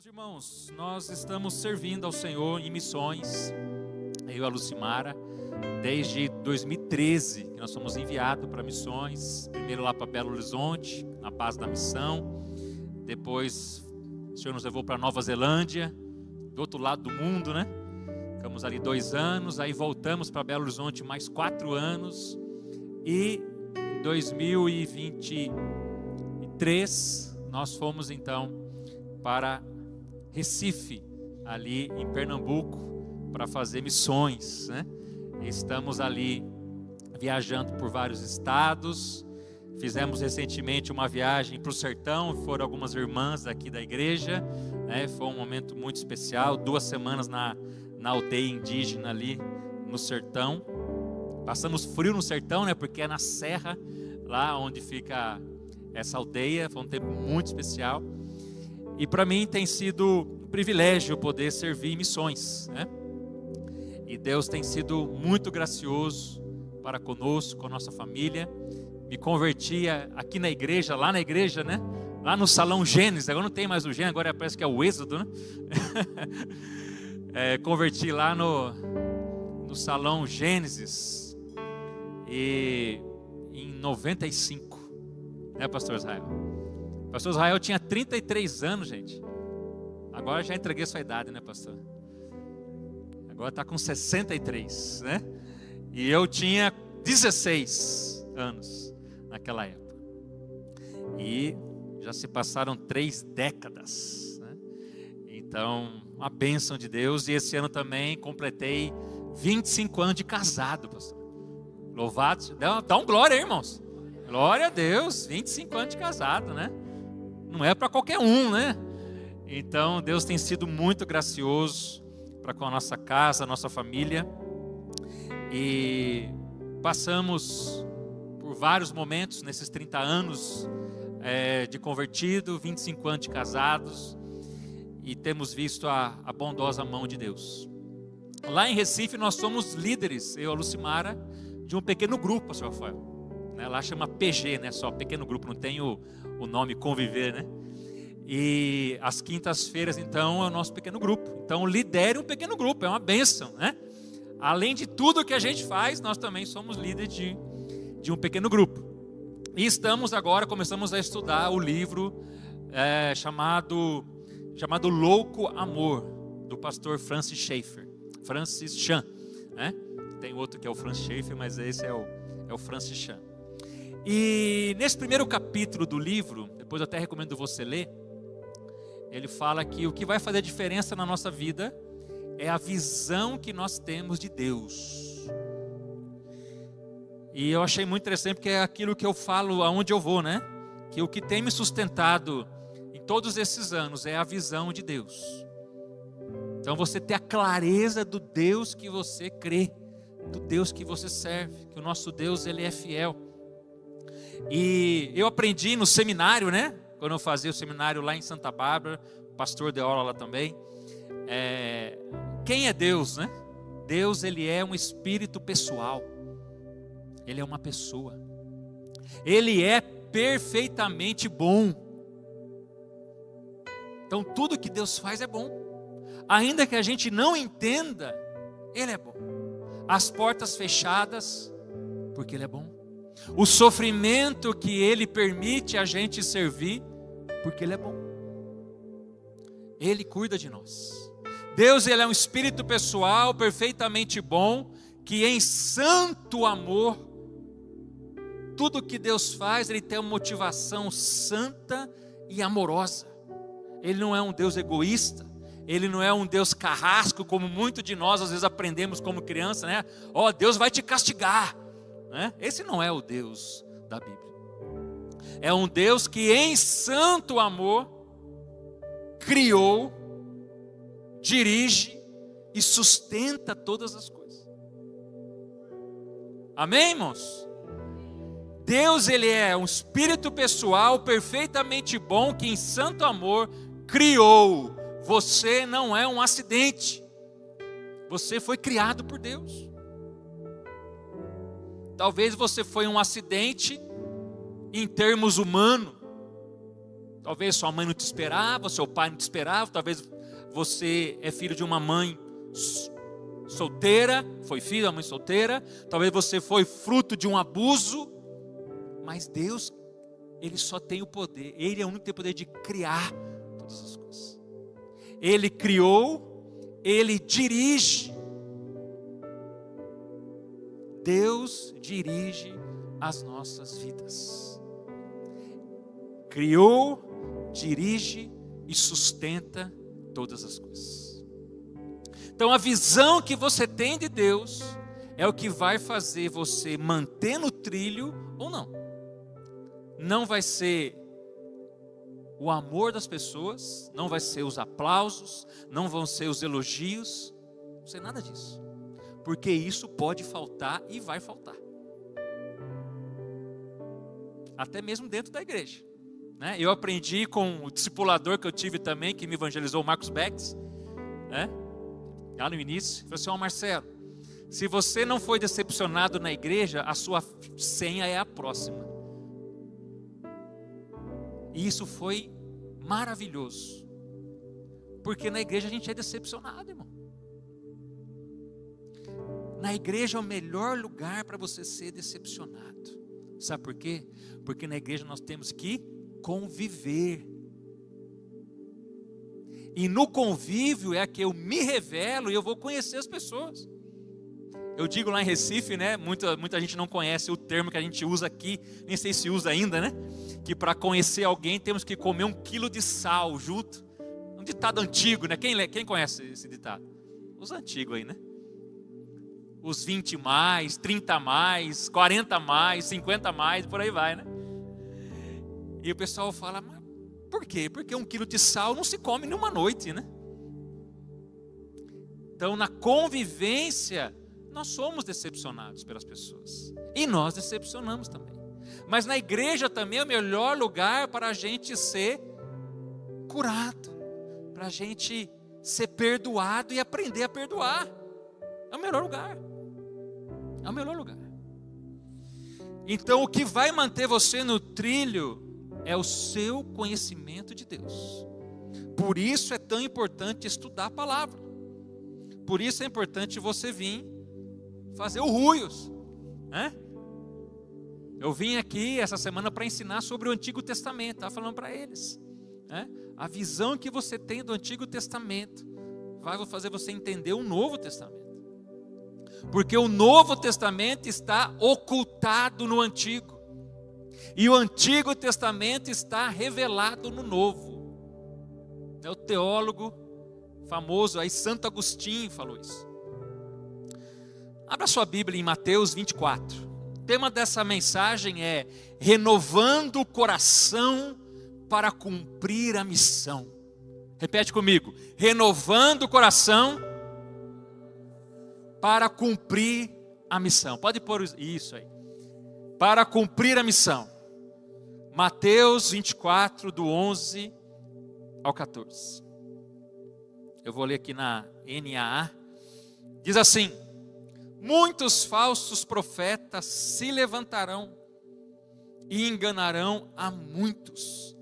Meus irmãos, nós estamos servindo ao Senhor em missões, eu e a Lucimara, desde 2013, que nós fomos enviados para missões, primeiro lá para Belo Horizonte, na base da missão, depois o Senhor nos levou para Nova Zelândia, do outro lado do mundo, né? Ficamos ali 2 anos, aí voltamos para Belo Horizonte mais 4 anos, e em 2023 nós fomos então para Recife, ali em Pernambuco, para fazer missões, né? Estamos ali viajando por vários estados. Fizemos recentemente uma viagem para o sertão, foram algumas irmãs aqui da igreja, né? Foi um momento muito especial, 2 semanas na aldeia indígena ali no sertão. Passamos frio no sertão, né? Porque é na serra, lá onde fica essa aldeia. Foi um tempo muito especial. E para mim tem sido um privilégio poder servir em missões, né? E Deus tem sido muito gracioso para conosco, com a nossa família. Me converti aqui na igreja, lá na igreja, né? Lá no Salão Gênesis. Agora não tem mais o Gênesis, agora parece que é o Êxodo, né? Converti lá no Salão Gênesis. E em 95, né, pastor Israel? Pastor Israel tinha 33 anos, gente. Agora já entreguei sua idade, né, pastor? Agora está com 63, né? E eu tinha 16 anos naquela época. E já se passaram 3 décadas, né? Então, uma bênção de Deus. E esse ano também completei 25 anos de casado, pastor. Louvado. Dá um glória aí, irmãos. Glória a Deus. 25 anos de casado, né? Não é para qualquer um, né? Então, Deus tem sido muito gracioso para com a nossa casa, a nossa família. E passamos por vários momentos nesses 30 anos de convertido, 25 anos de casados. E temos visto a bondosa mão de Deus. Lá em Recife, nós somos líderes, eu e a Lucimara, de um pequeno grupo, pastor Rafael. Lá chama PG, né? Só pequeno grupo, não tem o nome Conviver, né? E as quintas-feiras, então, é o nosso pequeno grupo. Então, lidere um pequeno grupo, é uma bênção, né? Além de tudo que a gente faz, nós também somos líderes de um pequeno grupo. E começamos a estudar o livro chamado Louco Amor, do pastor Francis Chan, né? Tem outro que é o Francis Schaeffer, mas esse é o Francis Chan. E nesse primeiro capítulo do livro, depois eu até recomendo você ler, ele fala que o que vai fazer diferença na nossa vida é a visão que nós temos de Deus. E eu achei muito interessante porque é aquilo que eu falo aonde eu vou, né? Que o que tem me sustentado em todos esses anos é a visão de Deus. Então você ter a clareza do Deus que você crê, do Deus que você serve, que o nosso Deus, ele é fiel. E eu aprendi no seminário, né? Quando eu fazia o seminário lá em Santa Bárbara, o pastor deu aula lá também. Quem é Deus, né? Deus, ele é um espírito pessoal. Ele é uma pessoa. Ele é perfeitamente bom. Então tudo que Deus faz é bom. Ainda que a gente não entenda, ele é bom. As portas fechadas, porque ele é bom. O sofrimento que ele permite a gente servir, porque ele é bom. Ele cuida de nós. Deus, ele é um espírito pessoal, perfeitamente bom, que em santo amor, tudo que Deus faz, ele tem uma motivação santa e amorosa. Ele não é um Deus egoísta. Ele não é um Deus carrasco, como muitos de nós às vezes aprendemos como criança, né? Deus vai te castigar, né? Esse não é o Deus da Bíblia. É um Deus que em santo amor criou, dirige e sustenta todas as coisas. Amém, irmãos? Deus, ele é um espírito pessoal perfeitamente bom que em santo amor criou. Você não é um acidente. Você foi criado por Deus. Talvez você foi um acidente em termos humanos, Talvez sua mãe não te esperava, seu pai não te esperava, talvez você é filho de uma mãe solteira, foi filho de uma mãe solteira, talvez você foi fruto de um abuso, mas Deus, Ele só tem o poder, Ele é o único que tem o poder de criar todas as coisas. Ele criou, Ele dirige. Deus dirige as nossas vidas. Criou, dirige e sustenta todas as coisas. Então a visão que você tem de Deus é o que vai fazer você manter no trilho ou não. Não vai ser o amor das pessoas, não vai ser os aplausos, não vão ser os elogios, não sei nada disso. Porque isso pode faltar e vai faltar. Até mesmo dentro da igreja. Né? Eu aprendi com o discipulador que eu tive também, que me evangelizou, o Marcos Becks, né? Lá no início, ele falou assim: Marcelo, se você não foi decepcionado na igreja, a sua senha é a próxima. E isso foi maravilhoso. Porque na igreja a gente é decepcionado, irmão. Na igreja é o melhor lugar para você ser decepcionado. Sabe por quê? Porque na igreja nós temos que conviver. E no convívio é que eu me revelo e eu vou conhecer as pessoas. Eu digo lá em Recife, né? Muita gente não conhece o termo que a gente usa aqui, nem sei se usa ainda, né? Que para conhecer alguém temos que comer 1 quilo de sal junto. Um ditado antigo, né? Quem conhece esse ditado? Os antigos aí, né? Os 20 mais, 30 mais, 40 mais, 50 mais, por aí vai, né? E o pessoal fala, mas por quê? Porque 1 quilo de sal não se come numa noite, né? Então, na convivência, nós somos decepcionados pelas pessoas. E nós decepcionamos também. Mas na igreja também é o melhor lugar para a gente ser curado. Para a gente ser perdoado e aprender a perdoar. É o melhor lugar. É o melhor lugar. Então o que vai manter você no trilho é o seu conhecimento de Deus. Por isso é tão importante estudar a palavra. Por isso é importante você vir fazer o Ruios, né? Eu vim aqui essa semana para ensinar sobre o Antigo Testamento. Estava falando para eles, né? A visão que você tem do Antigo Testamento vai fazer você entender o Novo Testamento. Porque o Novo Testamento está ocultado no Antigo. E o Antigo Testamento está revelado no Novo. É o teólogo famoso aí, Santo Agostinho, falou isso. Abra sua Bíblia em Mateus 24. O tema dessa mensagem é renovando o coração para cumprir a missão. Repete comigo. Renovando o coração para cumprir a missão. Pode pôr isso aí. Para cumprir a missão. Mateus 24, do 11 ao 14. Eu vou ler aqui na NAA. Diz assim: muitos falsos profetas se levantarão e enganarão a muitos.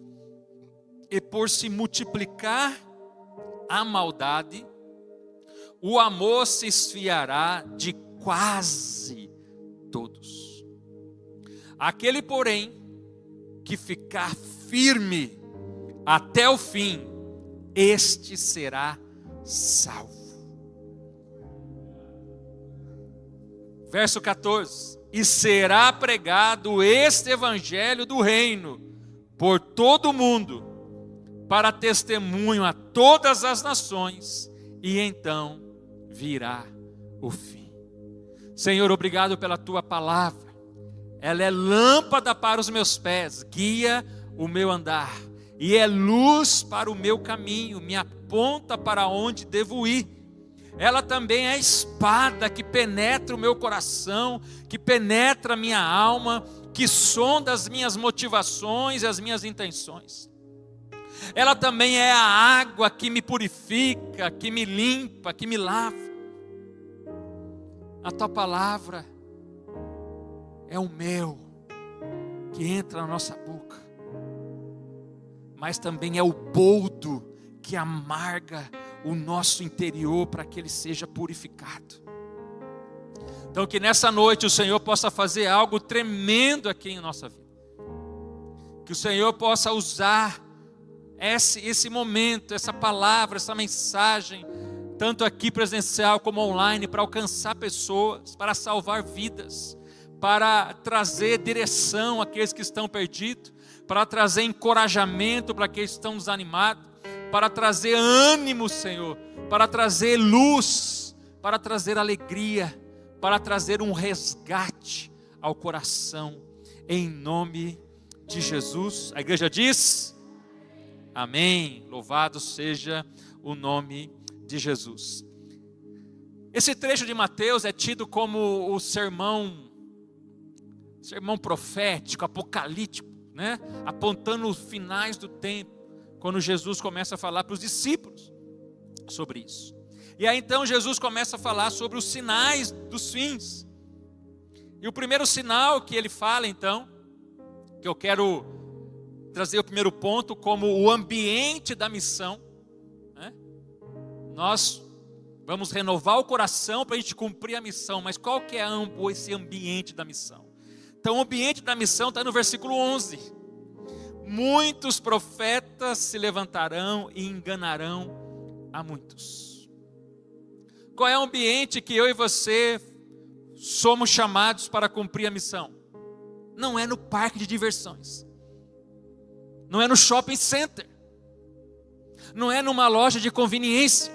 E por se multiplicar a maldade, o amor se esfriará de quase todos. Aquele, porém, que ficar firme até o fim, este será salvo. Verso 14: e será pregado este evangelho do reino por todo o mundo, para testemunho a todas as nações, e então virá o fim. Senhor, obrigado pela tua palavra. Ela é lâmpada para os meus pés, guia o meu andar, e é luz para o meu caminho, me aponta para onde devo ir. Ela também é a espada que penetra o meu coração, que penetra a minha alma, que sonda as minhas motivações e as minhas intenções. Ela também é a água que me purifica, que me limpa, que me lava. A tua palavra é o mel que entra na nossa boca. mas também é o boldo que amarga o nosso interior para que ele seja purificado. Então que nessa noite o Senhor possa fazer algo tremendo aqui em nossa vida. Que o Senhor possa usar esse momento, essa palavra, essa mensagem, tanto aqui presencial como online, para alcançar pessoas, para salvar vidas, para trazer direção àqueles que estão perdidos, para trazer encorajamento para aqueles que estão desanimados, para trazer ânimo, Senhor, para trazer luz, para trazer alegria, para trazer um resgate ao coração, em nome de Jesus. A igreja diz: amém. Louvado seja o nome de Jesus. Esse trecho de Mateus é tido como o sermão profético, apocalíptico, né? Apontando os finais do tempo, quando Jesus começa a falar para os discípulos sobre isso. E aí então Jesus começa a falar sobre os sinais dos fins. E o primeiro sinal que ele fala então, que eu quero trazer o primeiro ponto como o ambiente da missão, né? Nós vamos renovar o coração para a gente cumprir a missão, mas qual que é esse ambiente da missão? Então o ambiente da missão está no versículo 11. Muitos profetas se levantarão e enganarão a muitos. Qual é o ambiente que eu e você somos chamados para cumprir a missão? Não é no parque de diversões, não é no shopping center, não é numa loja de conveniência,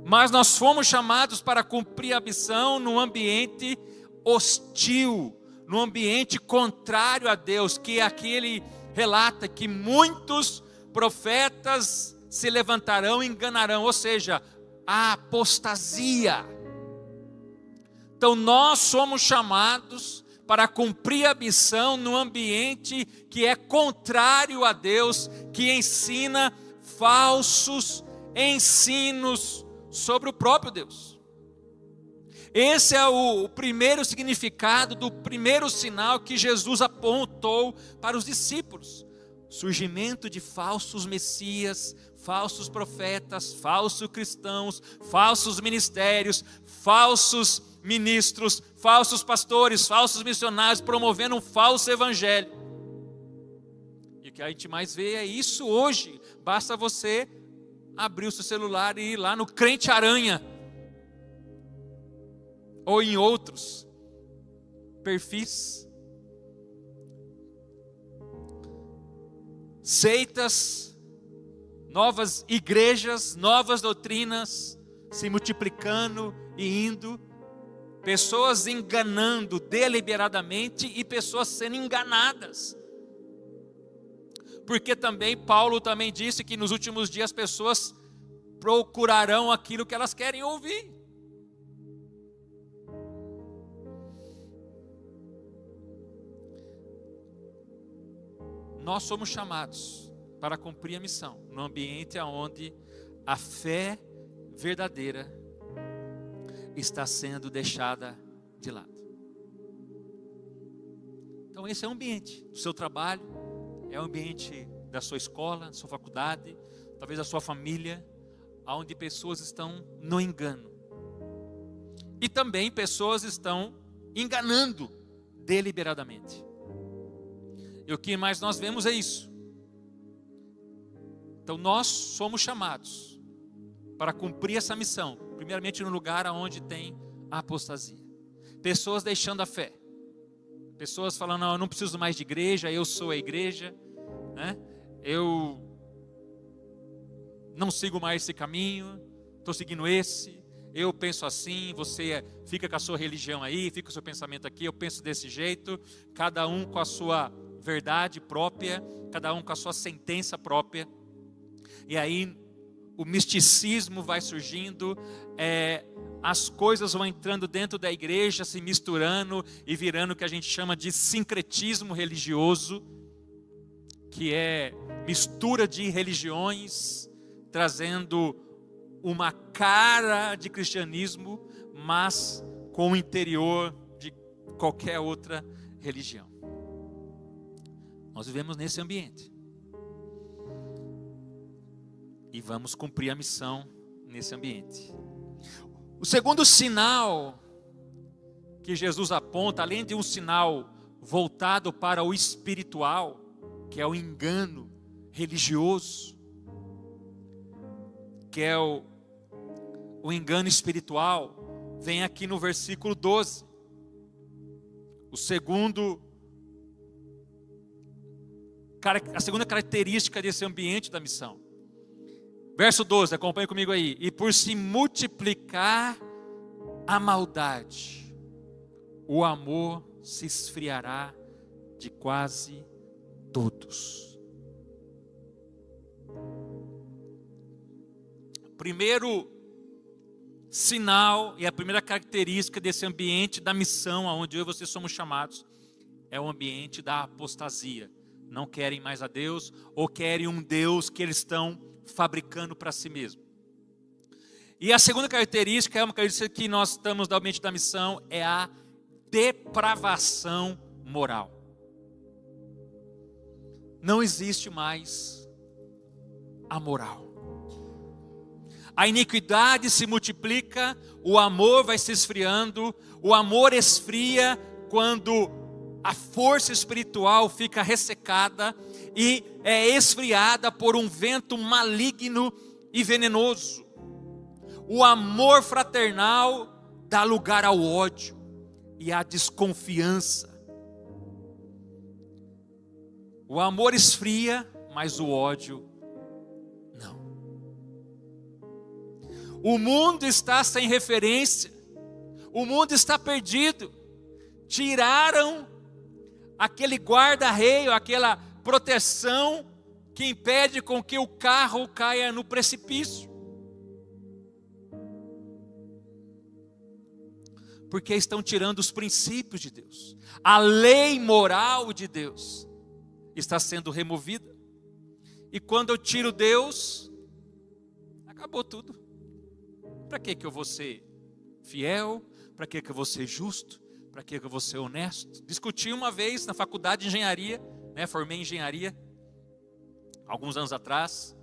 mas nós fomos chamados para cumprir a missão no ambiente hostil, no ambiente contrário a Deus, que aqui ele relata que muitos profetas se levantarão e enganarão, ou seja, a apostasia. Então nós somos chamados para cumprir a missão no ambiente que é contrário a Deus, que ensina falsos ensinos sobre o próprio Deus. Esse é o primeiro significado do primeiro sinal que Jesus apontou para os discípulos: surgimento de falsos messias, falsos profetas, falsos cristãos, falsos ministérios, falsos ministros, falsos pastores, falsos missionários, promovendo um falso evangelho. E o que a gente mais vê é isso hoje. Basta você abrir o seu celular e ir lá no Crente Aranha, ou em outros perfis, seitas, novas igrejas, novas doutrinas se multiplicando e indo, pessoas enganando deliberadamente e pessoas sendo enganadas. Porque também Paulo também disse que nos últimos dias as pessoas procurarão aquilo que elas querem ouvir. Nós somos chamados para cumprir a missão no ambiente onde a fé verdadeira está sendo deixada de lado. Então esse é o ambiente do seu trabalho, é o ambiente da sua escola, da sua faculdade, talvez da sua família, onde pessoas estão no engano. E também pessoas estão enganando deliberadamente. E o que mais nós vemos é isso. Então nós somos chamados para cumprir essa missão, primeiramente no lugar onde tem a apostasia. Pessoas deixando a fé. Pessoas falando: não, eu não preciso mais de igreja, eu sou a igreja, né? Eu não sigo mais esse caminho, estou seguindo esse. Eu penso assim, você fica com a sua religião aí, fica com o seu pensamento aqui, eu penso desse jeito, cada um com a sua verdade própria, cada um com a sua sentença própria. E aí o misticismo vai surgindo, as coisas vão entrando dentro da igreja, se misturando e virando o que a gente chama de sincretismo religioso, que é mistura de religiões, trazendo uma cara de cristianismo, mas com o interior de qualquer outra religião. Nós vivemos nesse ambiente. e vamos cumprir a missão nesse ambiente. O segundo sinal que Jesus aponta, além de um sinal voltado para o espiritual, que é o engano religioso, que é o engano espiritual, vem aqui no versículo 12. A segunda característica desse ambiente da missão. Verso 12, acompanhe comigo aí. E por se multiplicar a maldade, o amor se esfriará de quase todos. Primeiro sinal e a primeira característica desse ambiente da missão, aonde eu e você somos chamados, é o ambiente da apostasia. Não querem mais a Deus, ou querem um Deus que eles estão fabricando para si mesmo. E a segunda característica, é uma característica que nós estamos no ambiente da missão, é a depravação moral. Não existe mais a moral. A iniquidade se multiplica, o amor vai se esfriando, o amor esfria quando a força espiritual fica ressecada e é esfriada por um vento maligno e venenoso. O amor fraternal dá lugar ao ódio e à desconfiança. O amor esfria, mas o ódio não. O mundo está sem referência, o mundo está perdido. Tiraram aquele guarda-reio, aquela proteção que impede com que o carro caia no precipício. Porque estão tirando os princípios de Deus. A lei moral de Deus está sendo removida. E quando eu tiro Deus, acabou tudo. Para que eu vou ser fiel? Para que eu vou ser justo? Para que eu vou ser honesto? Discuti uma vez na faculdade de engenharia, formei em engenharia, alguns anos atrás,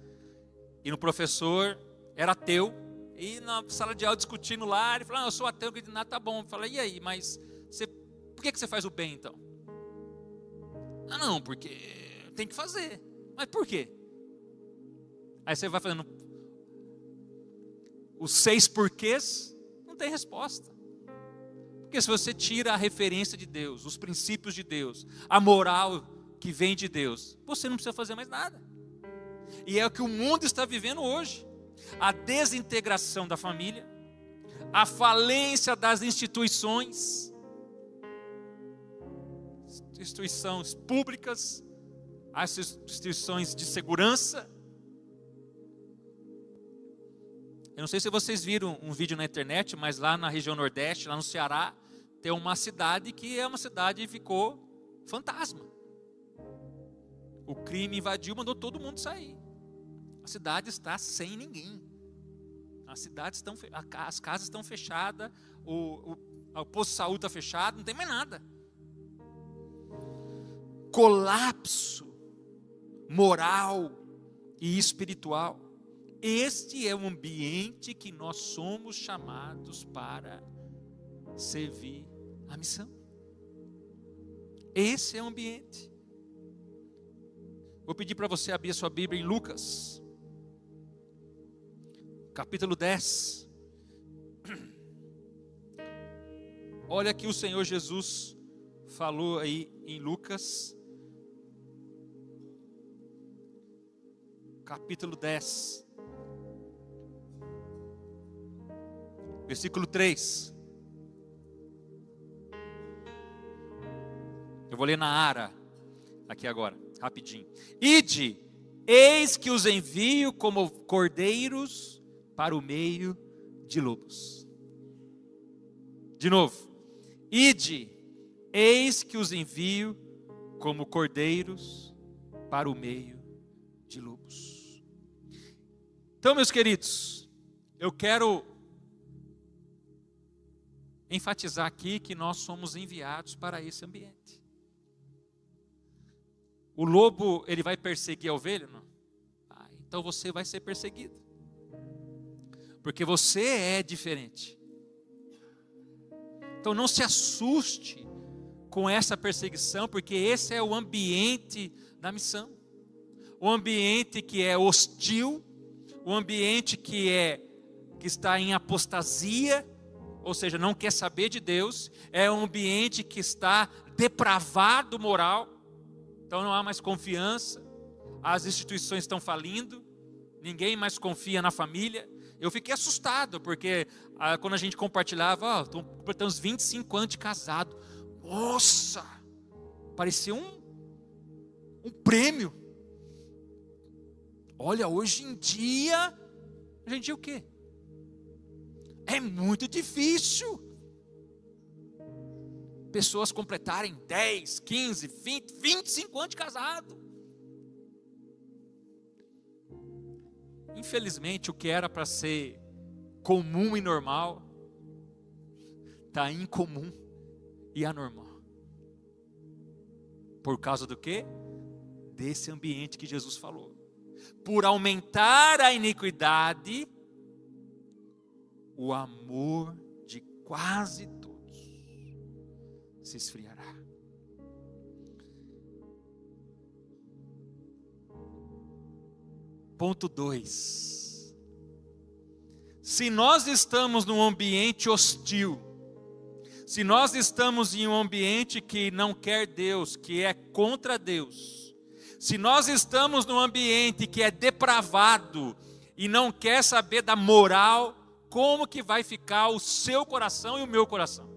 e no professor era ateu, e na sala de aula discutindo lá, ele falou, eu sou ateu, tá bom. Eu falei, e aí, mas por que você faz o bem então? Não, porque tem que fazer. Mas por quê? Aí você vai fazendo os 6 porquês, não tem resposta. Porque se você tira a referência de Deus, os princípios de Deus, a moral que vem de Deus, você não precisa fazer mais nada. E é o que o mundo está vivendo hoje. A desintegração da família, a falência das instituições públicas, as instituições de segurança. Eu não sei se vocês viram um vídeo na internet, mas lá na região Nordeste, lá no Ceará, tem uma cidade que é uma cidade que ficou fantasma. O crime invadiu, mandou todo mundo sair. A cidade está sem ninguém. As casas estão fechadas, o posto de saúde está fechado, não tem mais nada. Colapso moral e espiritual. Este é o ambiente que nós somos chamados para servir a missão. Esse é o ambiente. Vou pedir para você abrir a sua Bíblia em Lucas, capítulo 10. Olha que o Senhor Jesus falou aí em Lucas, capítulo 10, versículo 3. Eu vou ler na Ara, aqui agora, rapidinho. Ide, eis que os envio como cordeiros para o meio de lobos. De novo. Ide, eis que os envio como cordeiros para o meio de lobos. Então, meus queridos, eu quero enfatizar aqui que nós somos enviados para esse ambiente. O lobo, ele vai perseguir a ovelha? Não. então você vai ser perseguido. Porque você é diferente. Então não se assuste com essa perseguição, porque esse é o ambiente da missão. O ambiente que é hostil, o ambiente que está em apostasia, ou seja, não quer saber de Deus, é um ambiente que está depravado moral, então não há mais confiança, as instituições estão falindo, ninguém mais confia na família. Eu fiquei assustado, porque quando a gente compartilhava, estou completando uns 25 anos de casado, nossa, parecia um prêmio. Olha, hoje em dia o quê? É muito difícil pessoas completarem 10, 15, 20, 25 anos de casado. Infelizmente, o que era para ser comum e normal, está incomum e anormal. Por causa do quê? Desse ambiente que Jesus falou. Por aumentar a iniquidade, o amor de quase todos se esfriará. Ponto 2. Se nós estamos num ambiente hostil, se nós estamos em um ambiente que não quer Deus, que é contra Deus, se nós estamos num ambiente que é depravado e não quer saber da moral, como que vai ficar o seu coração e o meu coração?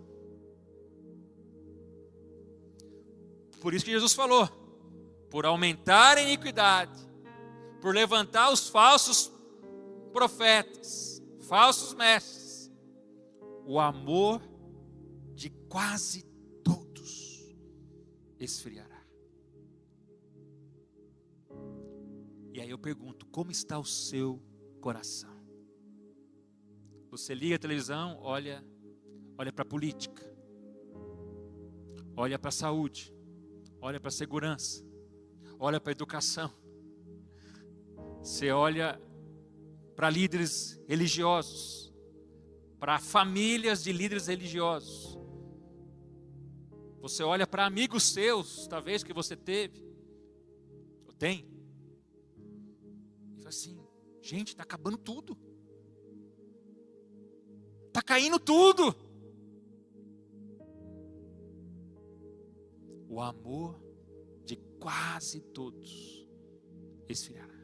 Por isso que Jesus falou, por aumentar a iniquidade, por levantar os falsos profetas, falsos mestres, o amor de quase todos esfriará. E aí eu pergunto, como está o seu coração? Você liga a televisão, olha para a política, olha para a saúde, olha para a segurança, olha para a educação. Você olha para líderes religiosos, para famílias de líderes religiosos. Você olha para amigos seus, talvez que você teve, ou tem, e fala assim, gente, está acabando tudo. Está caindo tudo. O amor de quase todos esfriará.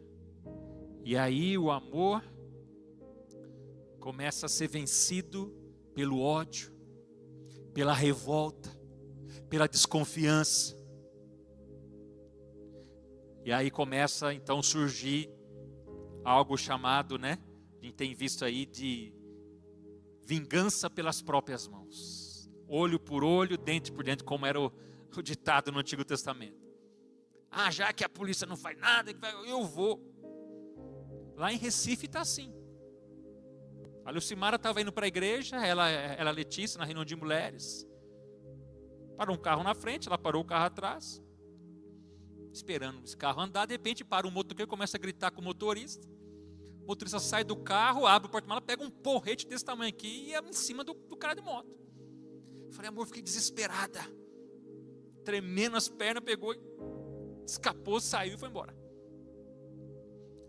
E aí o amor começa a ser vencido pelo ódio, pela revolta, pela desconfiança. E aí começa então a surgir algo chamado, a gente tem visto aí de vingança pelas próprias mãos. Olho por olho, dente por dente, como era o ditado no Antigo Testamento. Já que a polícia não faz nada, eu vou. Lá em Recife está assim. A Lucimara estava indo para a igreja, ela Letícia, na reunião de mulheres. Parou um carro na frente, ela parou o carro atrás, esperando esse carro andar. De repente para um motoqueiro, começa a gritar com o motorista. O motorista sai do carro, abre o porta-mala, pega um porrete desse tamanho aqui e ia em cima do cara de moto. Eu falei, amor, fiquei desesperada. Tremendo as pernas, pegou, escapou, saiu e foi embora.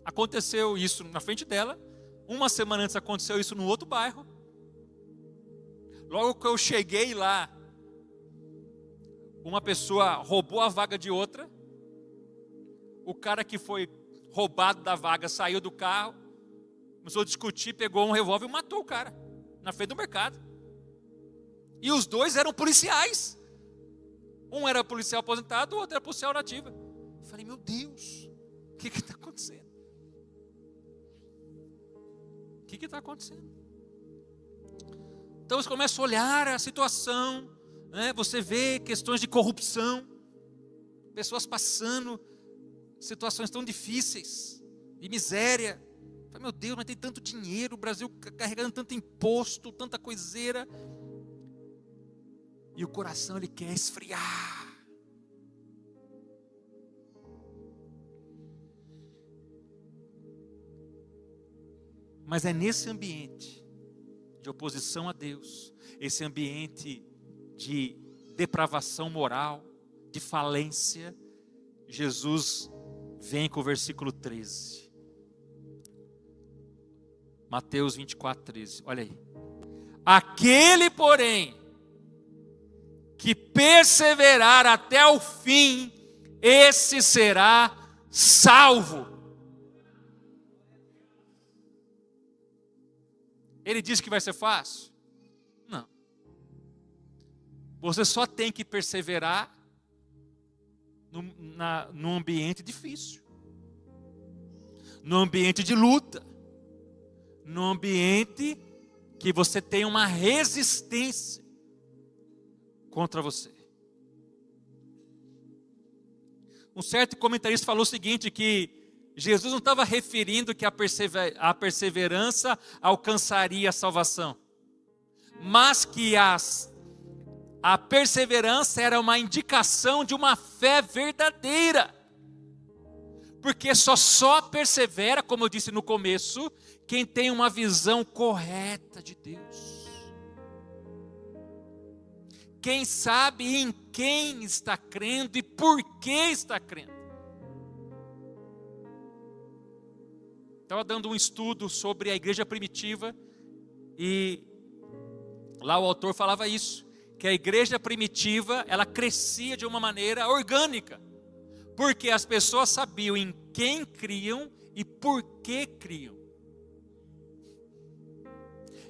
Aconteceu isso na frente dela. Uma semana antes aconteceu isso no outro bairro. Logo que eu cheguei lá, uma pessoa roubou a vaga de outra. O cara que foi roubado da vaga saiu do carro, começou a discutir, pegou um revólver e matou o cara na frente do mercado. E os dois eram policiais. Um era policial aposentado, o outro era policial nativo. Eu falei, meu Deus, o que está acontecendo? O que está acontecendo? Então você começa a olhar a situação, você vê questões de corrupção, pessoas passando situações tão difíceis, de miséria. Meu Deus, mas tem tanto dinheiro, o Brasil carregando tanto imposto, tanta coiseira. E o coração ele quer esfriar. Mas é nesse ambiente de oposição a Deus, esse ambiente de depravação moral, de falência, Jesus vem com o versículo 13. Mateus 24, 13. Olha aí. Aquele, porém, que perseverar até o fim, esse será salvo. Ele diz que vai ser fácil? Não. Você só tem que perseverar num ambiente difícil, num ambiente de luta, num ambiente que você tem uma resistência contra você. Um certo comentarista falou o seguinte, que Jesus não estava referindo que a perseverança alcançaria a salvação, mas que a perseverança era uma indicação de uma fé verdadeira. Porque só persevera, como eu disse no começo, quem tem uma visão correta de Deus. Quem sabe em quem está crendo e por que está crendo. Estava dando um estudo sobre a igreja primitiva e lá o autor falava isso, que a igreja primitiva, ela crescia de uma maneira orgânica, porque as pessoas sabiam em quem criam e por que criam.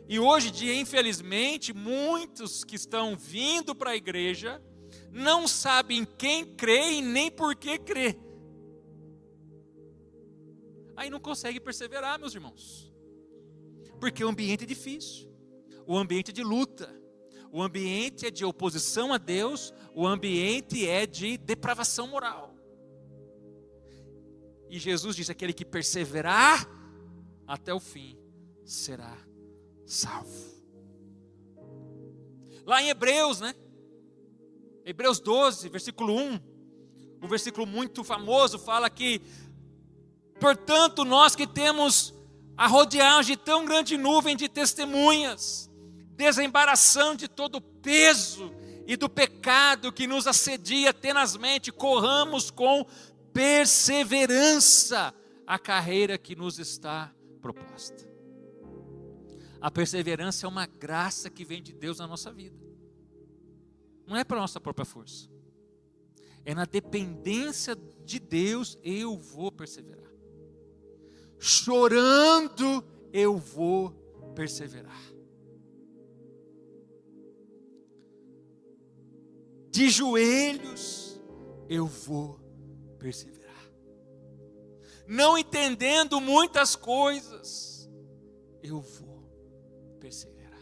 E hoje em dia, infelizmente, muitos que estão vindo para a igreja não sabem em quem crê e nem por que crê. Aí não consegue perseverar, meus irmãos, porque o ambiente é difícil, o ambiente é de luta, o ambiente é de oposição a Deus, o ambiente é de depravação moral. E Jesus disse, aquele que perseverar até o fim será salvo. Lá em Hebreus, Hebreus 12, versículo 1, um versículo muito famoso, fala que, portanto, nós que temos a rodear de tão grande nuvem de testemunhas, desembaraçando de todo o peso e do pecado que nos assedia tenazmente, corramos com perseverança a carreira que nos está proposta. A perseverança é uma graça que vem de Deus na nossa vida. Não é para a nossa própria força. É na dependência de Deus, eu vou perseverar. Chorando, eu vou perseverar. De joelhos, eu vou perseverar. Não entendendo muitas coisas, eu vou perseverar.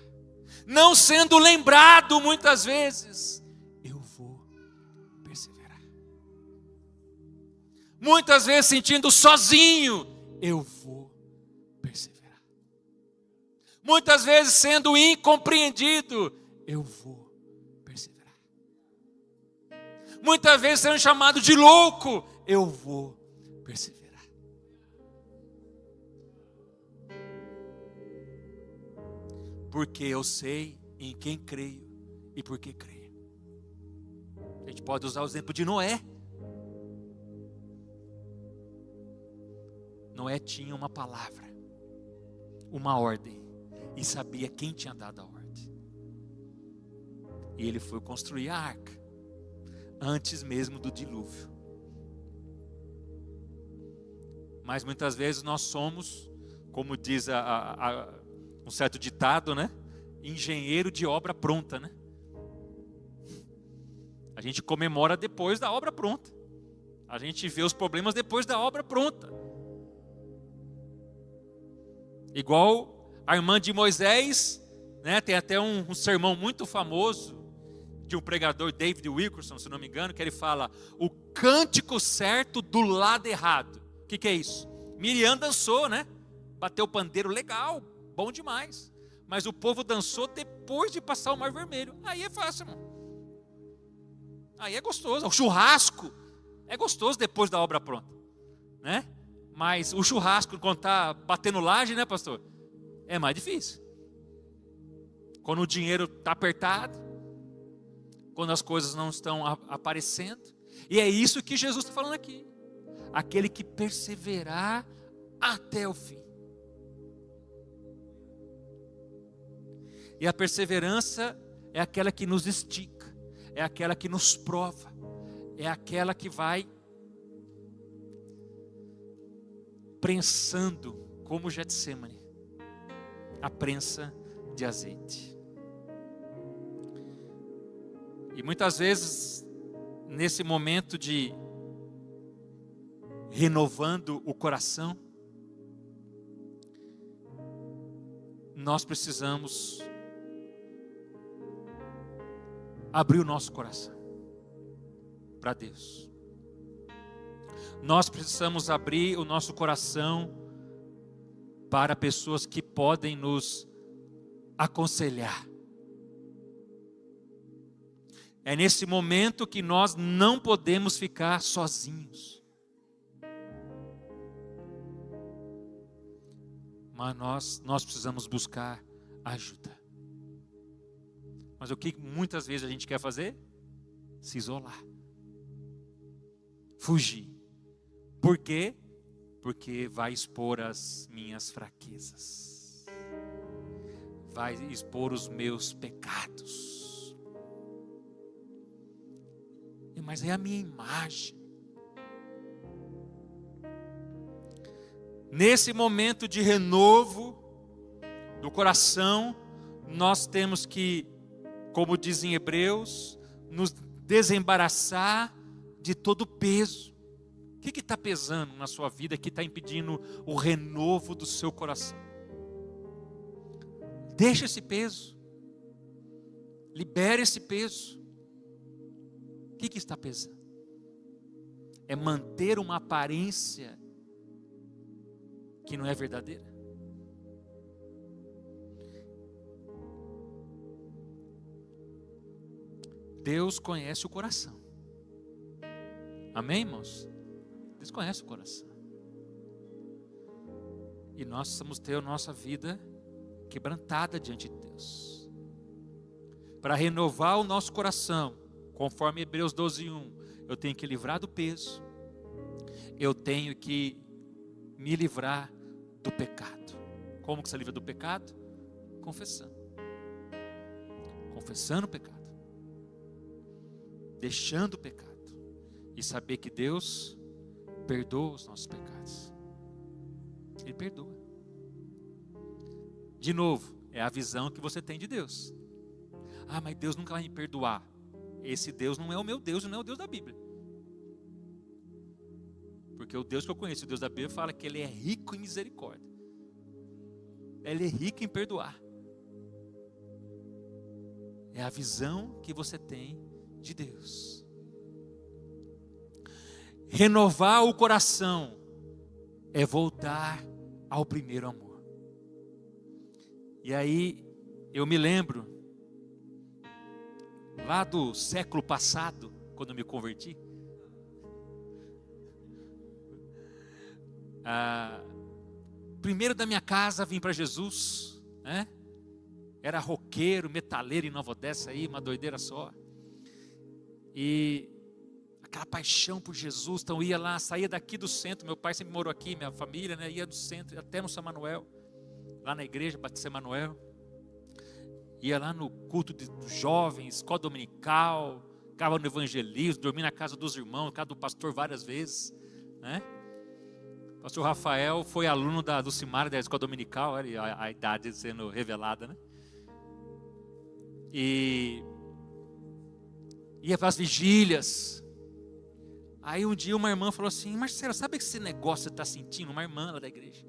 Não sendo lembrado muitas vezes, eu vou perseverar. Muitas vezes sentindo sozinho, eu vou perseverar. Muitas vezes sendo incompreendido, eu vou perseverar. Muitas vezes sendo chamado de louco, eu vou perseverar. Porque eu sei em quem creio e por que creio. A gente pode usar o exemplo de Noé. Noé tinha uma palavra, uma ordem, e sabia quem tinha dado a ordem. E ele foi construir a arca, antes mesmo do dilúvio. Mas muitas vezes nós somos, como diz um certo ditado, engenheiro de obra pronta, A gente comemora depois da obra pronta. A gente vê os problemas depois da obra pronta. Igual a irmã de Moisés, tem até um sermão muito famoso de um pregador, David Wilkerson, se não me engano, que ele fala, o cântico certo do lado errado. O que é isso? Miriam dançou, Bateu o pandeiro legal, bom demais. Mas o povo dançou depois de passar o Mar Vermelho. Aí é fácil, irmão. Aí é gostoso. O churrasco é gostoso depois da obra pronta, Mas o churrasco, quando está batendo laje, pastor? é mais difícil. Quando o dinheiro está apertado, quando as coisas não estão aparecendo. E é isso que Jesus está falando aqui. Aquele que perseverar até o fim. E a perseverança é aquela que nos estica, é aquela que nos prova, é aquela que vai prensando, como Getsêmani, a prensa de azeite. E muitas vezes, nesse momento de renovando o coração, nós precisamos abrir o nosso coração para Deus. Nós precisamos abrir o nosso coração para pessoas que podem nos aconselhar. É nesse momento que nós não podemos ficar sozinhos. Mas nós precisamos buscar ajuda. Mas o que muitas vezes a gente quer fazer? Se isolar. Fugir. Por quê? Porque vai expor as minhas fraquezas. Vai expor os meus pecados. Mas é a minha imagem. Nesse momento de renovo do coração, nós temos que, como dizem Hebreus, nos desembaraçar de todo peso. O que está pesando na sua vida, que está impedindo o renovo do seu coração? Deixa esse peso. Libere esse peso. O que está pesando? É manter uma aparência que não é verdadeira. Deus conhece o coração. Amém, irmãos? Deus conhece o coração. E nós precisamos ter a nossa vida quebrantada diante de Deus. Para renovar o nosso coração, conforme Hebreus 12:1, eu tenho que livrar do peso. Eu tenho que me livrar do pecado. Como que você livra do pecado? Confessando. Confessando o pecado. Deixando o pecado. E saber que Deus perdoa os nossos pecados. Ele perdoa. De novo, é a visão que você tem de Deus. Ah, mas Deus nunca vai me perdoar. Esse Deus não é o meu Deus, não é o Deus da Bíblia. Porque o Deus que eu conheço, o Deus da Bíblia, fala que Ele é rico em misericórdia. Ele é rico em perdoar. É a visão que você tem de Deus. Renovar o coração é voltar ao primeiro amor. E aí, eu me lembro, lá do século passado, quando eu me converti, primeiro da minha casa vim para Jesus, né? Era roqueiro, metaleiro em Nova Odessa aí, uma doideira só. E aquela paixão por Jesus, então ia lá, saía daqui do centro, meu pai sempre morou aqui, minha família, né? Ia do centro até no São Manuel, lá na igreja, Batista Manuel. Ia lá no culto dos jovens, escola dominical, ficava no evangelismo, dormia na casa dos irmãos, na casa do pastor várias vezes, né? O pastor Rafael foi aluno do Cimário da escola dominical, a idade sendo revelada, né? E ia para as vigílias. Aí um dia uma irmã falou assim: Marcelo, sabe esse negócio que você está sentindo? Uma irmã lá da igreja.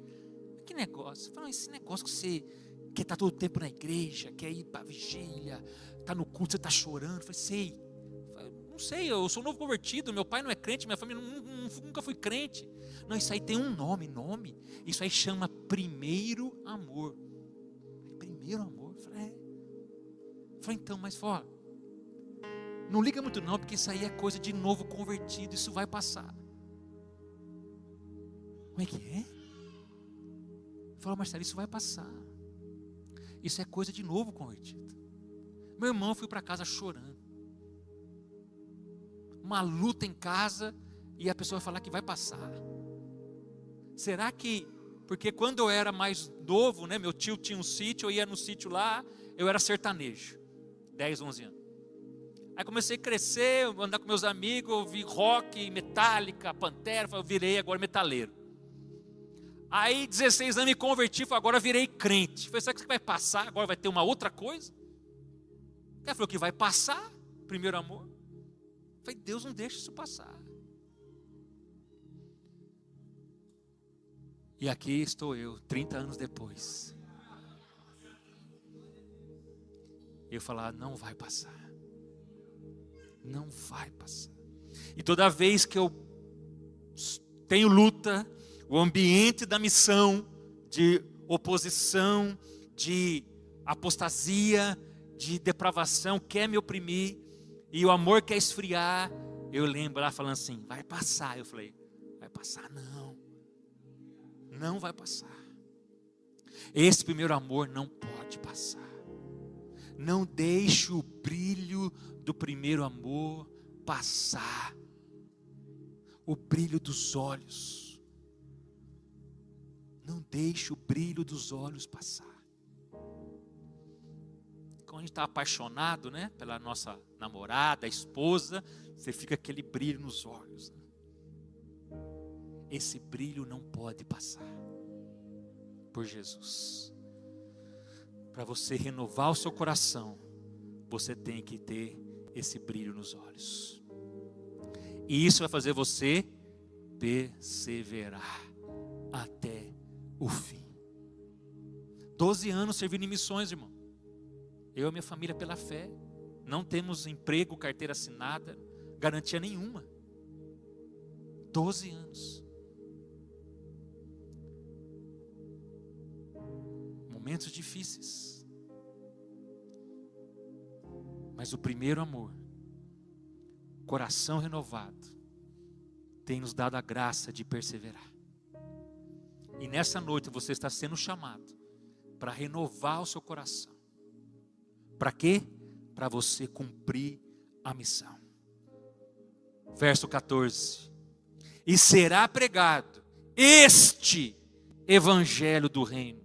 Que negócio? Falou, esse negócio que você quer estar todo o tempo na igreja, quer ir para a vigília, está no culto, você está chorando. Eu falei, sei. Não sei, eu sou novo convertido, meu pai não é crente, minha família nunca foi crente. Não, isso aí tem um nome. Isso aí chama primeiro amor. Primeiro amor? Eu falei, então, mas fora. Não liga muito não, porque isso aí é coisa de novo convertido, isso vai passar. Como é que é? Fala, Marcelo, isso vai passar. Isso é coisa de novo convertido. Meu irmão, eu fui para casa chorando. Uma luta em casa e a pessoa vai falar que vai passar. Será que... Porque quando eu era mais novo, né, meu tio tinha um sítio, eu ia no sítio lá, eu era sertanejo, 10, 11 anos. Aí comecei a crescer, andar com meus amigos, ouvir rock, Metallica, Pantera, eu virei agora metaleiro. Aí 16 anos me converti, agora virei crente. Falei, será que vai passar? Agora vai ter uma outra coisa? Ela falou que vai passar, primeiro amor. Falei, Deus não deixa isso passar. E aqui estou eu, 30 anos depois. Eu falar, não vai passar. Não vai passar. E toda vez que eu tenho luta, o ambiente da missão, de oposição, de apostasia, de depravação, quer me oprimir, e o amor quer esfriar, eu lembro lá falando assim, vai passar. Eu falei, vai passar não. Não vai passar. Esse primeiro amor não pode passar. Não deixe o brilho do primeiro amor passar. O brilho dos olhos. Não deixe o brilho dos olhos passar. Quando a gente está apaixonado, né, pela nossa namorada, esposa, você fica aquele brilho nos olhos. Né? Esse brilho não pode passar. Por Jesus. Para você renovar o seu coração, você tem que ter esse brilho nos olhos. E isso vai fazer você perseverar até o fim. 12 anos servindo em missões, irmão. Eu e minha família pela fé. Não temos emprego, carteira assinada, garantia nenhuma. 12 anos. Momentos difíceis. Mas o primeiro amor, coração renovado, tem nos dado a graça de perseverar. E nessa noite você está sendo chamado para renovar o seu coração. Para quê? Para você cumprir a missão. Verso 14. E será pregado este evangelho do reino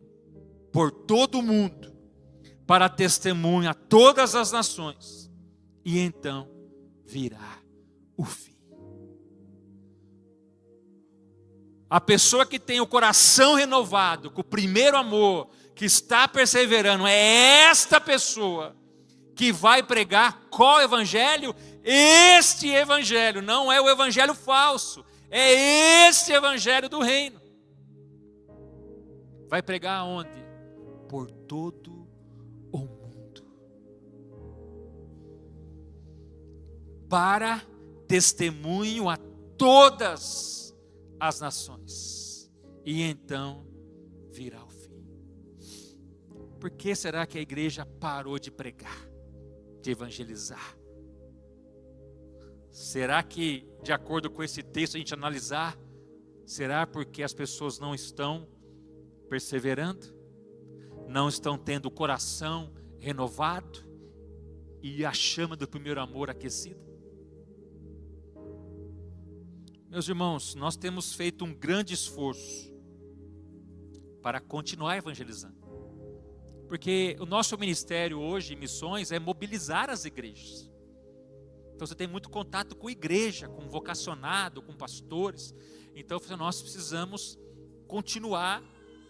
por todo o mundo, para testemunha a todas as nações, e então virá o fim. A pessoa que tem o coração renovado, com o primeiro amor, que está perseverando, é esta pessoa que vai pregar qual evangelho? Este evangelho, não é o evangelho falso, é este evangelho do reino. Vai pregar aonde? Por todo o mundo, para testemunho a todas as nações, e então virá o fim. Por que será que a igreja parou de pregar, de evangelizar? Será que, de acordo com esse texto, a gente analisar, será porque as pessoas não estão perseverando? Não estão tendo o coração renovado e a chama do primeiro amor aquecida? Meus irmãos, nós temos feito um grande esforço para continuar evangelizando. Porque o nosso ministério hoje, em missões, é mobilizar as igrejas. Então você tem muito contato com igreja, com vocacionado, com pastores. Então nós precisamos continuar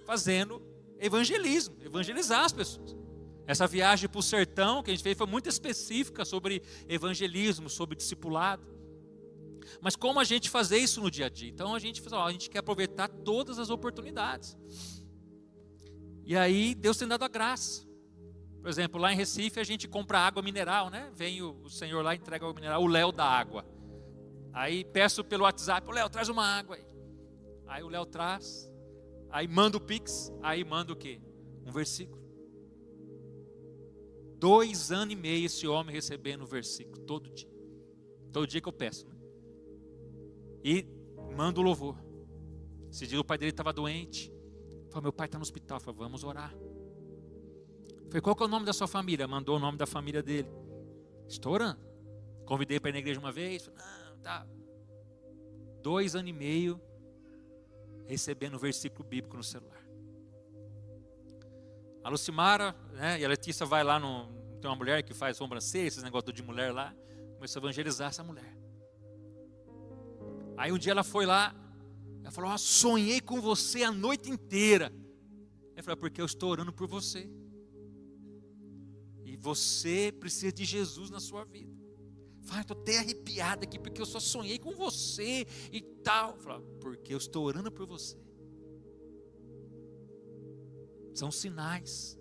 fazendo evangelismo, evangelizar as pessoas. Essa viagem para o sertão que a gente fez foi muito específica sobre evangelismo, sobre discipulado. Mas como a gente fazer isso no dia a dia? Então a gente quer aproveitar todas as oportunidades. E aí Deus tem dado a graça. Por exemplo, lá em Recife a gente compra água mineral, né? Vem o senhor lá e entrega água mineral, o Léo da água. Aí peço pelo WhatsApp, Léo, traz uma água aí. Aí o Léo traz, aí manda o Pix, aí manda o quê? Um versículo. 2 anos e meio esse homem recebendo o versículo, todo dia. Todo dia que eu peço, né? E manda o louvor. Esse dia o pai dele estava doente. Falei, meu pai está no hospital. Falei, vamos orar. Falei, qual que é o nome da sua família? Mandou o nome da família dele. Estou orando. Convidei para ir na igreja uma vez. Falei, não, tá. 2 anos e meio recebendo o versículo bíblico no celular. A Lucimara, né, e a Letícia vai lá, tem uma mulher que faz sobrancelha, esses negócios de mulher lá, começou a evangelizar essa mulher. Aí um dia ela foi lá, ela falou, sonhei com você a noite inteira. Eu falei, porque eu estou orando por você. E você precisa de Jesus na sua vida. Estou até arrepiada aqui, porque eu só sonhei com você e tal. Eu falei, porque eu estou orando por você. São sinais.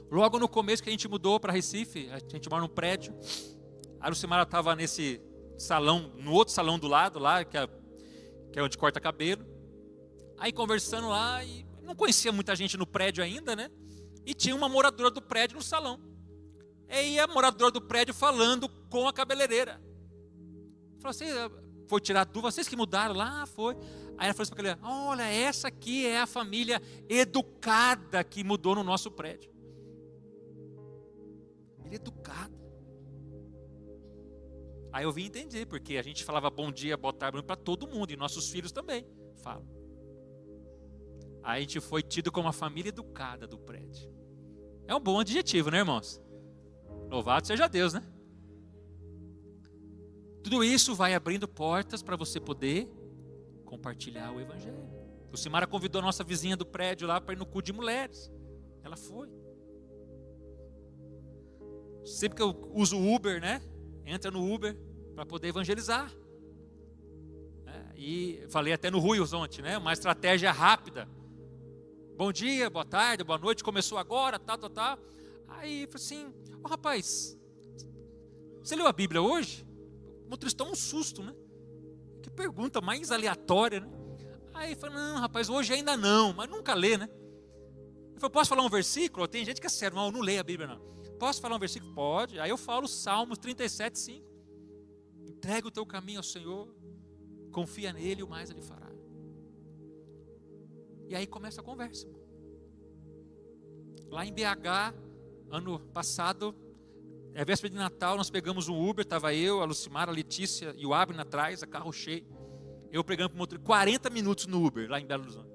Logo no começo que a gente mudou para Recife, a gente mora num prédio. A Lucimara estava nesse salão, no outro salão do lado lá, que é onde corta cabelo. Aí conversando lá, e não conhecia muita gente no prédio ainda, né? E tinha uma moradora do prédio no salão. E aí a moradora do prédio falando com a cabeleireira. Falou assim, foi tirar dúvida, vocês que mudaram lá? Foi. Aí ela falou assim para a cabeleireira, olha, essa aqui é a família educada que mudou no nosso prédio. Família educada. Aí eu vim entender, porque a gente falava bom dia, boa tarde para todo mundo, e nossos filhos também falam. Aí a gente foi tido como a família educada do prédio. É um bom adjetivo, né, irmãos? Louvado seja Deus, né? Tudo isso vai abrindo portas para você poder compartilhar o evangelho. O Simara convidou a nossa vizinha do prédio lá para ir no culto de mulheres. Ela foi. Sempre que eu uso o Uber, né? Entra no Uber para poder evangelizar. E falei até no Rui ontem, né? Uma estratégia rápida. Bom dia, boa tarde, boa noite, começou agora, tal. Aí falei assim, rapaz, você leu a Bíblia hoje? O motorista toma um susto, né? Que pergunta mais aleatória, né? Aí falei, não, rapaz, hoje ainda não, mas nunca lê, né? Eu falei, posso falar um versículo? Tem gente que é sério, não, eu não leio a Bíblia, não. Posso falar um versículo? Pode. Aí eu falo Salmos 37:5. Entrega o teu caminho ao Senhor, confia nele e o mais ele fará. E aí começa a conversa. Lá em BH, ano passado, é véspera de Natal, nós pegamos um Uber, estava eu, a Lucimara, a Letícia e o Abner atrás, a carro cheio. Eu pregando para o motor 40 minutos no Uber, lá em Belo Horizonte.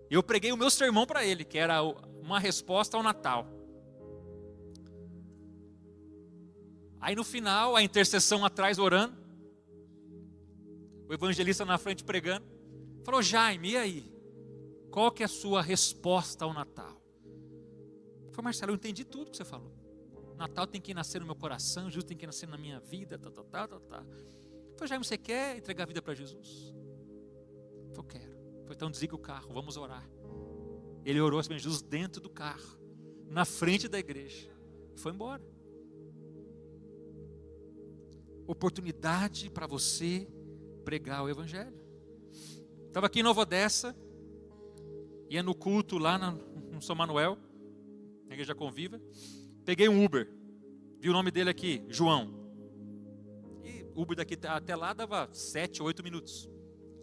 Eu preguei o meu sermão para ele, que era uma resposta ao Natal. Aí no final, a intercessão atrás orando, o evangelista na frente pregando, falou, Jaime, e aí? Qual que é a sua resposta ao Natal? Eu falei, Marcelo, eu entendi tudo que você falou. Natal tem que nascer no meu coração, Jesus tem que nascer na minha vida, Eu falei, Jaime, você quer entregar a vida para Jesus? Eu falei, eu quero. Eu falei, então desliga o carro, vamos orar. Ele orou assim, Jesus dentro do carro, na frente da igreja, e foi embora. Oportunidade para você pregar o evangelho. Estava aqui em Nova Odessa, ia no culto lá no São Manuel, na igreja Conviva, peguei um Uber, vi o nome dele aqui, João, e Uber daqui até lá dava 7, 8 minutos,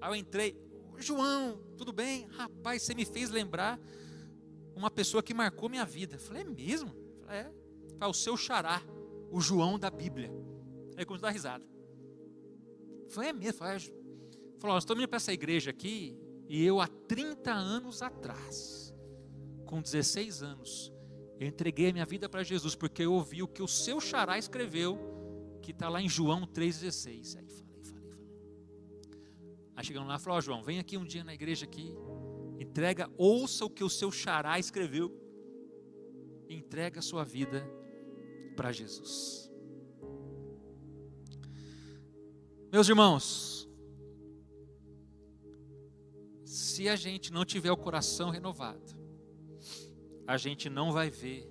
aí eu entrei, João, tudo bem? Rapaz, você me fez lembrar uma pessoa que marcou minha vida. Eu falei, é mesmo? Eu falei, é o seu xará, o João da Bíblia. Aí começou a dar risada. Eu falei, é mesmo? Falou, nós estamos indo para essa igreja aqui, e eu há 30 anos atrás, com 16 anos, eu entreguei a minha vida para Jesus, porque eu ouvi o que o seu xará escreveu, que está lá em João 3,16. Aí falei. Aí chegando lá, falou, João, vem aqui um dia na igreja aqui, ouça o que o seu xará escreveu, e entrega a sua vida para Jesus. Meus irmãos, se a gente não tiver o coração renovado, a gente não vai ver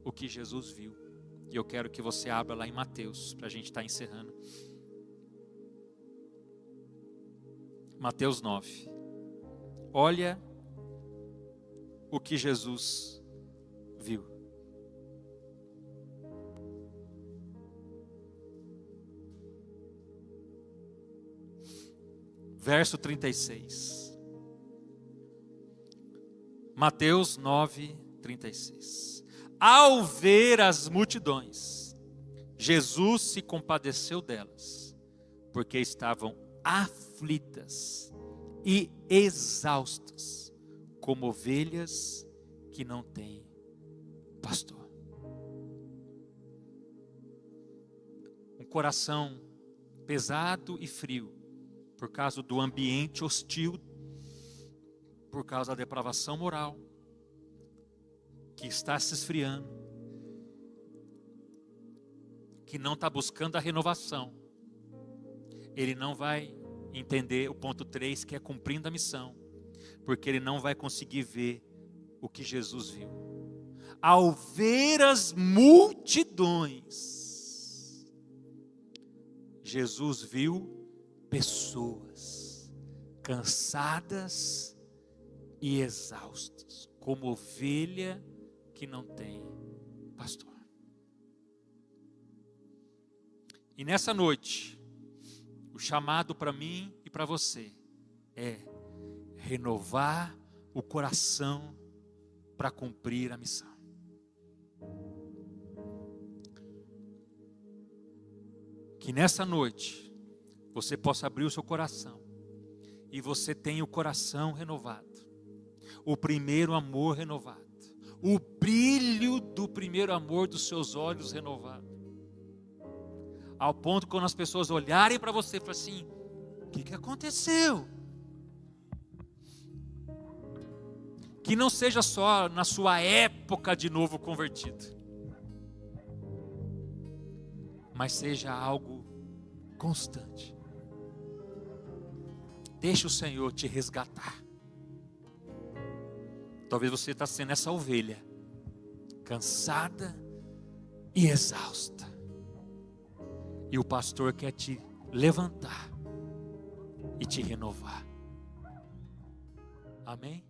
o que Jesus viu. E eu quero que você abra lá em Mateus, para a gente estar encerrando. Mateus 9. Olha o que Jesus viu. Verso 36. Mateus 9:36. Ao ver as multidões, Jesus se compadeceu delas, porque estavam aflitas e exaustas, como ovelhas que não têm pastor. Um coração pesado e frio, por causa do ambiente hostil, por causa da depravação moral, que está se esfriando, que não está buscando a renovação, ele não vai entender o ponto 3, que é cumprindo a missão, porque ele não vai conseguir ver o que Jesus viu. Ao ver as multidões, Jesus viu pessoas cansadas e exaustas, como ovelha que não tem pastor. E nessa noite, o chamado para mim e para você é renovar o coração para cumprir a missão. Que nessa noite você possa abrir o seu coração e você tenha o coração renovado, o primeiro amor renovado, o brilho do primeiro amor dos seus olhos renovado, ao ponto que quando as pessoas olharem para você e falarem assim: o que aconteceu? Que não seja só na sua época de novo convertido, mas seja algo constante. Deixa o Senhor te resgatar. Talvez você está sendo essa ovelha, cansada e exausta, e o pastor quer te levantar e te renovar. Amém?